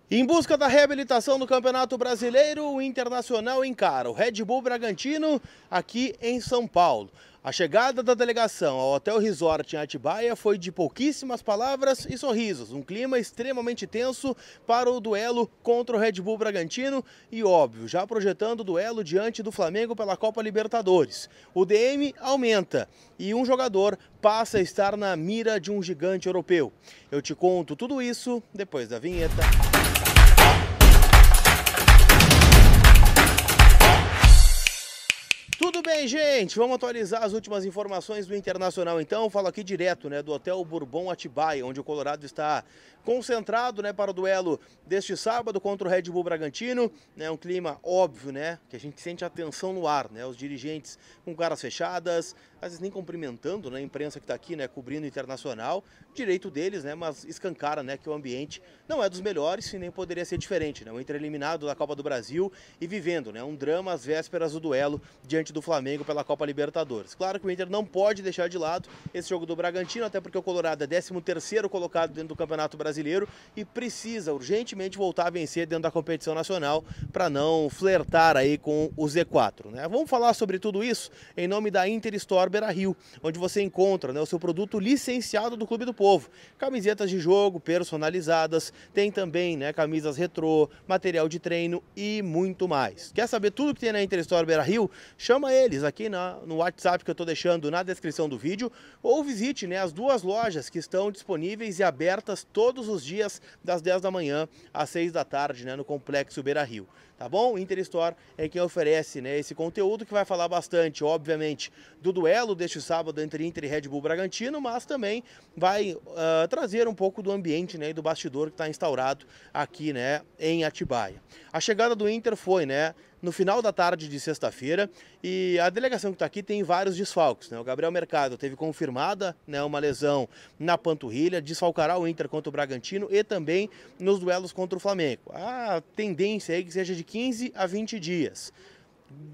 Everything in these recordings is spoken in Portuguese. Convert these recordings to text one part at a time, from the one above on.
Em busca da reabilitação do Campeonato Brasileiro, o Internacional encara o Red Bull Bragantino aqui em São Paulo. A chegada da delegação ao Hotel Resort em Atibaia foi de pouquíssimas palavras e sorrisos. Um clima extremamente tenso para o duelo contra o Red Bull Bragantino e, óbvio, já projetando o duelo diante do Flamengo pela Copa Libertadores. O DM aumenta e um jogador passa a estar na mira de um gigante europeu. Eu te conto tudo isso depois da vinheta. Tudo bem, gente? Vamos atualizar as últimas informações do Internacional, então. Falo aqui direto, do Hotel Bourbon Atibaia, onde o Colorado está concentrado, para o duelo deste sábado contra o Red Bull Bragantino. Um clima óbvio, que a gente sente a tensão no ar, os dirigentes com caras fechadas, às vezes nem cumprimentando, a imprensa que está aqui, cobrindo o Internacional. Direito deles, mas escancara, que o ambiente não é dos melhores e nem poderia ser diferente, O Inter eliminado da Copa do Brasil e vivendo, um drama às vésperas do duelo diante do Flamengo pela Copa Libertadores. Claro que o Inter não pode deixar de lado esse jogo do Bragantino, até porque o Colorado é 13º colocado dentro do Campeonato Brasileiro e precisa urgentemente voltar a vencer dentro da competição nacional para não flertar aí com o Z4, Vamos falar sobre tudo isso em nome da Inter Store Beira-Rio, onde você encontra, o seu produto licenciado do Clube do Povo. Camisetas de jogo personalizadas, tem também, camisas retrô, material de treino e muito mais. Quer saber tudo que tem na Inter Store Beira-Rio? Chama eles aqui no WhatsApp que eu estou deixando na descrição do vídeo ou visite as duas lojas que estão disponíveis e abertas todos os dias das 10 da manhã às 6 da tarde no Complexo Beira-Rio. Tá bom? Inter Store é quem oferece esse conteúdo que vai falar bastante, obviamente, do duelo deste sábado entre Inter e Red Bull Bragantino, mas também vai trazer um pouco do ambiente e do bastidor que está instaurado aqui em Atibaia. A chegada do Inter foi no final da tarde de sexta-feira e a delegação que está aqui tem vários desfalques. O Gabriel Mercado teve confirmada uma lesão na panturrilha, desfalcará o Inter contra o Bragantino e também nos duelos contra o Flamengo. A tendência é que seja de 15 a 20 dias.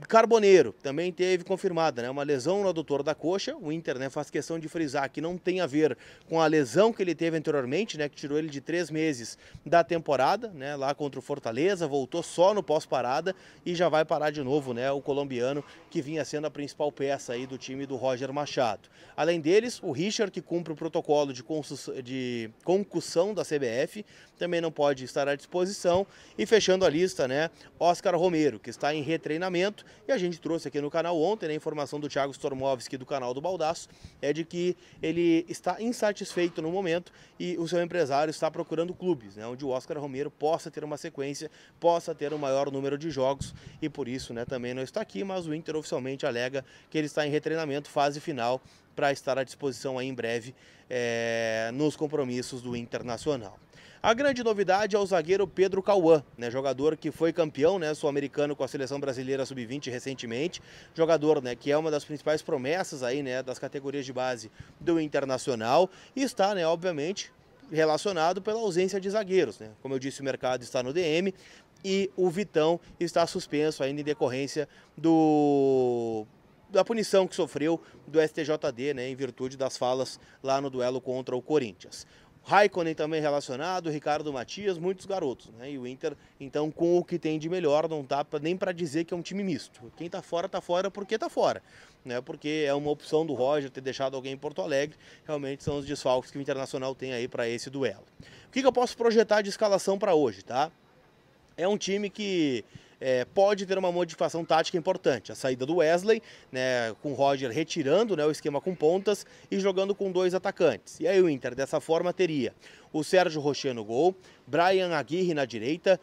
Carboneiro também teve confirmada uma lesão no adutor da coxa. O Inter faz questão de frisar que não tem a ver com a lesão que ele teve anteriormente, que tirou ele de 3 meses da temporada, lá contra o Fortaleza, voltou só no pós-parada e já vai parar de novo, o colombiano que vinha sendo a principal peça aí do time do Roger Machado. Além deles, o Richard, que cumpre o protocolo de concussão da CBF, também não pode estar à disposição. E fechando a lista, Oscar Romero, que está em retreinamento. E a gente trouxe aqui no canal ontem a informação do Thiago Stormovski do canal do Baldaço, é de que ele está insatisfeito no momento e o seu empresário está procurando clubes, onde o Oscar Romero possa ter uma sequência, possa ter um maior número de jogos e por isso também não está aqui, mas o Inter oficialmente alega que ele está em retreinamento, fase final, para estar à disposição aí em breve nos compromissos do Internacional. A grande novidade é o zagueiro Pedro Cauã, jogador que foi campeão sul-americano com a seleção brasileira sub-20 recentemente, jogador que é uma das principais promessas aí das categorias de base do Internacional e está da relacionado pela ausência de zagueiros, Como eu disse, o mercado está no DM e o Vitão está suspenso ainda em decorrência da punição que sofreu do STJD, em virtude das falas lá no duelo contra o Corinthians. Raikkonen também relacionado, Ricardo Matias, muitos garotos, E o Inter, então, com o que tem de melhor, não dá nem para dizer que é um time misto. Quem tá fora porque tá fora, Porque é uma opção do Roger ter deixado alguém em Porto Alegre, realmente são os desfalques que o Internacional tem aí para esse duelo. O que eu posso projetar de escalação para hoje, tá? É um time que pode ter uma modificação tática importante. A saída do Wesley, com o Roger retirando o esquema com pontas e jogando com 2 atacantes. E aí o Inter, dessa forma, teria o Sérgio Rocher no gol, Brian Aguirre na direita,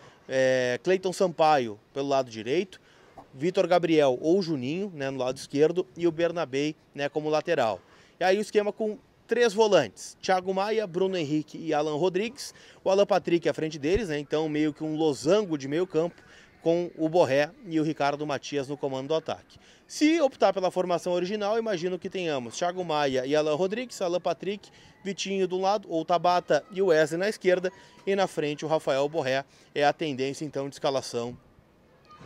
Cleiton Sampaio pelo lado direito, Vitor Gabriel ou Juninho no lado esquerdo e o Bernabei como lateral. E aí o esquema com 3 volantes, Thiago Maia, Bruno Henrique e Alan Rodrigues, o Alan Patrick à frente deles, então meio que um losango de meio campo, com o Borré e o Ricardo Matias no comando do ataque. Se optar pela formação original, imagino que tenhamos Thiago Maia e Alan Rodrigues, Alan Patrick, Vitinho do lado, ou Tabata e o Wesley na esquerda, e na frente o Rafael Borré. É a tendência então de escalação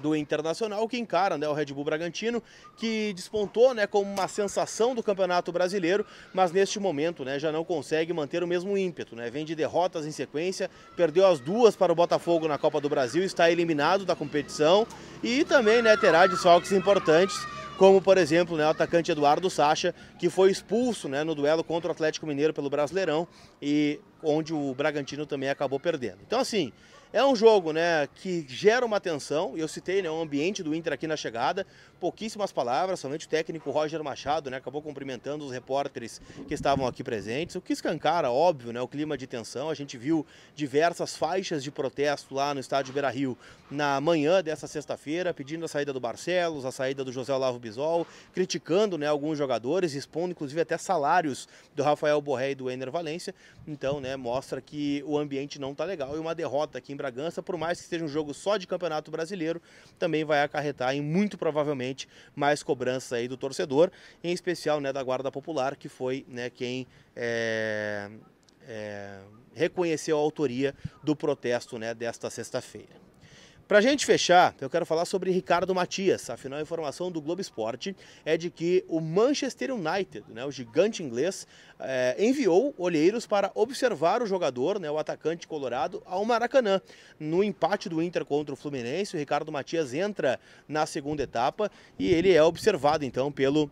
do Internacional, que encara, né, o Red Bull Bragantino, que despontou, né, como uma sensação do Campeonato Brasileiro, mas neste momento, né, já não consegue manter o mesmo ímpeto, né, vem de derrotas em sequência, perdeu as duas para o Botafogo na Copa do Brasil, está eliminado da competição e também, né, terá desfalques importantes, como, por exemplo, né, o atacante Eduardo Sacha, que foi expulso, né, no duelo contra o Atlético Mineiro pelo Brasileirão, e onde o Bragantino também acabou perdendo. Então, assim, é um jogo, né, que gera uma tensão, e eu citei, né, o ambiente do Inter aqui na chegada, pouquíssimas palavras, somente o técnico Roger Machado, né, acabou cumprimentando os repórteres que estavam aqui presentes, o que escancara, óbvio, né, o clima de tensão. A gente viu diversas faixas de protesto lá no estádio Beira-Rio na manhã dessa sexta-feira, pedindo a saída do Barcelos, a saída do José Olavo Bisol, criticando, né, alguns jogadores, expondo inclusive até salários do Rafael Borré e do Ener Valencia. Então, né, mostra que o ambiente não está legal, e uma derrota aqui em Bragança, por mais que seja um jogo só de Campeonato Brasileiro, também vai acarretar em, muito provavelmente, mais cobranças aí do torcedor, em especial, né, da Guarda Popular, que foi, né, quem reconheceu a autoria do protesto, né, desta sexta-feira. Para a gente fechar, eu quero falar sobre Ricardo Matias. Afinal, a informação do Globo Esporte é de que o Manchester United, né, o gigante inglês, enviou olheiros para observar o jogador, né, o atacante colorado, ao Maracanã. No empate do Inter contra o Fluminense, o Ricardo Matias entra na segunda etapa e ele é observado, então, pelo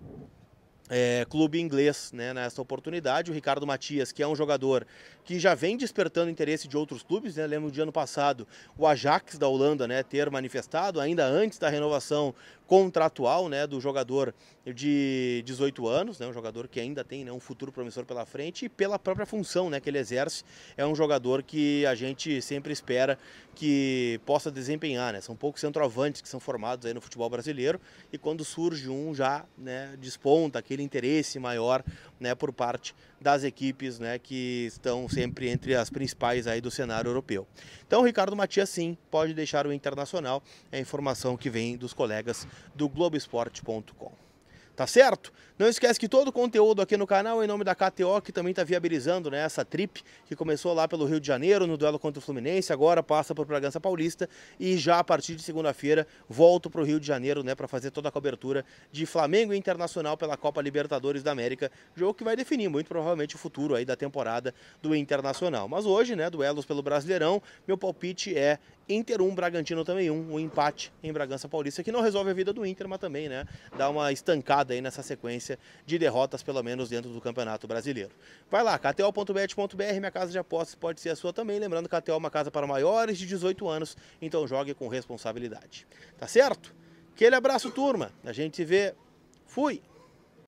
clube inglês, né, nessa oportunidade. O Ricardo Matias, que é um jogador que já vem despertando interesse de outros clubes, né? Lembro de ano passado o Ajax da Holanda, né, ter manifestado, ainda antes da renovação contratual, né, do jogador de 18 anos, né, um jogador que ainda tem, né, um futuro promissor pela frente, e pela própria função, né, que ele exerce, é um jogador que a gente sempre espera que possa desempenhar, né? São poucos centroavantes que são formados aí no futebol brasileiro, e quando surge um já, né, desponta aquele interesse maior, né, por parte das equipes, né, que estão sempre entre as principais aí do cenário europeu. Então, o Ricardo Matias, sim, pode deixar o Internacional, é a informação que vem dos colegas do Globoesporte.com. Tá certo? Não esquece que todo o conteúdo aqui no canal é em nome da KTO, que também está viabilizando, né, essa trip que começou lá pelo Rio de Janeiro, no duelo contra o Fluminense, agora passa por Bragança Paulista e já a partir de segunda-feira volto para o Rio de Janeiro, né, para fazer toda a cobertura de Flamengo e Internacional pela Copa Libertadores da América, jogo que vai definir muito provavelmente o futuro aí da temporada do Internacional. Mas hoje, né, duelos pelo Brasileirão, meu palpite é Inter 1, Bragantino também 1, um empate em Bragança Paulista, que não resolve a vida do Inter, mas também, né, dá uma estancada aí nessa sequência de derrotas, pelo menos dentro do Campeonato Brasileiro. Vai lá, kto.bet.br, minha casa de apostas pode ser a sua também, lembrando que a KTO é uma casa para maiores de 18 anos, então jogue com responsabilidade. Tá certo? Aquele abraço, turma, a gente se vê, fui!